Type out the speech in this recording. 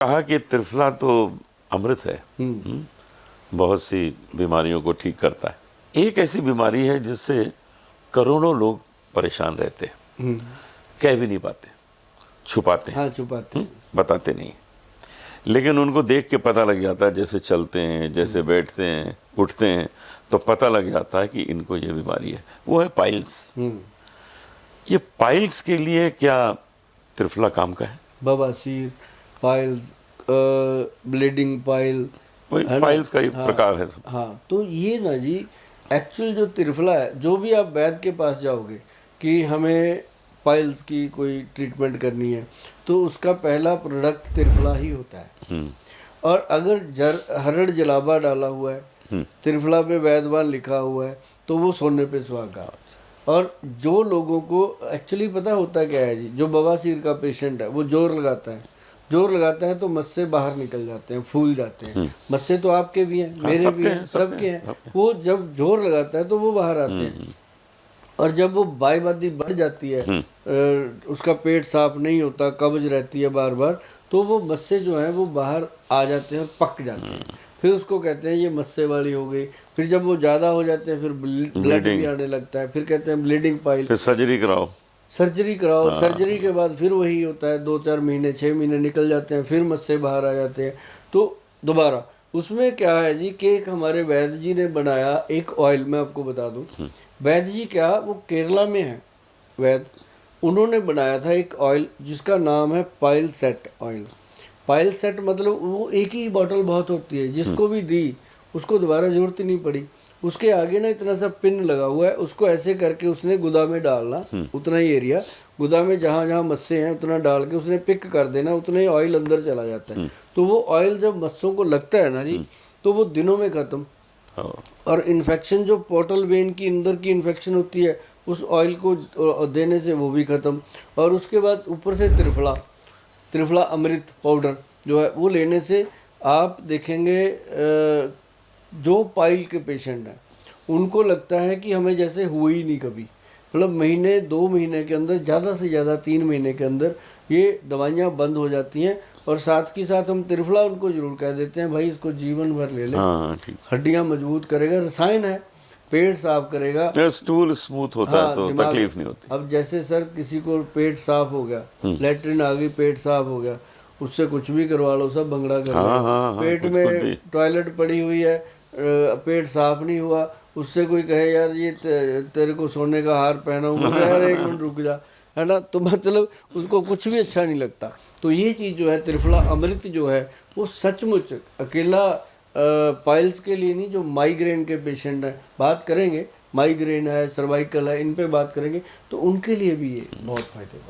कहा कि त्रिफला तो अमृत है। बहुत सी बीमारियों को ठीक करता है। एक ऐसी बीमारी है जिससे करोड़ों लोग परेशान रहते हैं, कह भी नहीं पाते, छुपाते हैं। हाँ, छुपाते हैं, बताते नहीं, लेकिन उनको देख के पता लग जाता है, जैसे चलते हैं, जैसे बैठते हैं, उठते हैं, तो पता लग जाता है कि इनको ये बीमारी है। वो है पाइल्स। ये पाइल्स के लिए क्या त्रिफला काम का है? बवासीर, पाइल्स, ब्लीडिंग पाइल, पाइल्स का एक प्रकार है सब। हाँ, तो ये ना जी एक्चुअल जो त्रिफला है, जो भी आप वैद्य के पास जाओगे कि हमें पाइल्स की कोई ट्रीटमेंट करनी है, तो उसका पहला प्रोडक्ट त्रिफला ही होता है। और अगर हरड़ जलावा डाला हुआ है, त्रिफला पे वैद्यवान लिखा हुआ है, तो वो सोने पे सुहागा। और जो लोगों को एक्चुअली पता होता क्या है जी, जो बवासीर का पेशेंट है वो जोर लगाता है तो मस्से बाहर निकल जाते हैं, फूल जाते हैं। मस्से तो आपके भी हैं, मेरे भी हैं, सबके हैं। वो जब जोर लगाता है तो वो बाहर आते हैं। और जब वो बायबादी बढ़ जाती है, उसका पेट साफ नहीं होता, कब्ज रहती है बार बार, तो वो मस्से जो हैं वो बाहर आ जाते हैं और पक जाते हैं। फिर उसको कहते हैं ये मस्से वाली हो गई। फिर जब वो ज़्यादा हो जाते हैं फिर ब्लड भी आने लगता है, फिर कहते हैं ब्लीडिंग पाइल। फिर सर्जरी कराओ। सर्जरी के बाद फिर वही होता है, 2-4 महीने 6 महीने निकल जाते हैं, फिर मस्से बाहर आ जाते हैं। तो दोबारा उसमें क्या है जी कि एक हमारे वैद्य जी ने बनाया एक ऑयल, मैं आपको बता दूं। वैद्य जी क्या, वो केरला में है वैद्य, उन्होंने बनाया था एक ऑयल जिसका नाम है pile set oil. Pile set मतलब वो एक ही बॉटल बहुत होती है, जिसको भी दी उसको दोबारा जरूरत ही नहीं पड़ी। उसके आगे ना इतना सा पिन लगा हुआ है, उसको ऐसे करके उसने गुदा में डालना, उतना ही एरिया गुदा में जहाँ जहाँ मस्से हैं उतना डाल के उसने पिक कर देना, उतना ही ऑयल अंदर चला जाता है। तो वो ऑयल जब मस्सों को लगता है ना जी, तो वो दिनों में खत्म। और इन्फेक्शन जो पोर्टल वेन की अंदर की इन्फेक्शन होती है, उस ऑयल को देने से वो भी ख़त्म। और उसके बाद ऊपर से त्रिफला अमृत पाउडर जो है वो लेने से आप देखेंगे जो पाइल के पेशेंट हैं उनको लगता है कि हमें जैसे हुई ही नहीं कभी। मतलब महीने 2 महीने के अंदर, ज़्यादा से ज़्यादा 3 महीने के अंदर ये दवाइयाँ बंद हो जाती हैं। और साथ के साथ हम त्रिफला उनको जरूर कह देते हैं भाई इसको जीवन भर ले लें। हड्डियाँ मजबूत करेगा, रसायन है, पेट साफ करेगा, स्टूल स्मूथ होता है, तो तकलीफ नहीं होती। अब जैसे सर किसी को पेट साफ हो गया, लेटरिन आ गई, पेट साफ हो गया, उससे कुछ भी करवा लो सब भंगड़ा कर लो। पेट में टॉयलेट पड़ी हुई है, पेट साफ नहीं हुआ, उससे कोई कहे यार ये तेरे को सोने का हार पहनाऊंगा, यार 1 मिनट रुक जा, है ना, तो मतलब उसको कुछ भी अच्छा नहीं लगता। तो ये चीज़ जो है त्रिफला अमृत जो है वो सचमुच अकेला पाइल्स के लिए नहीं, जो माइग्रेन के पेशेंट हैं, बात करेंगे, माइग्रेन है, सर्वाइकल है, इन पे बात करेंगे, तो उनके लिए भी ये बहुत फायदेमंद है।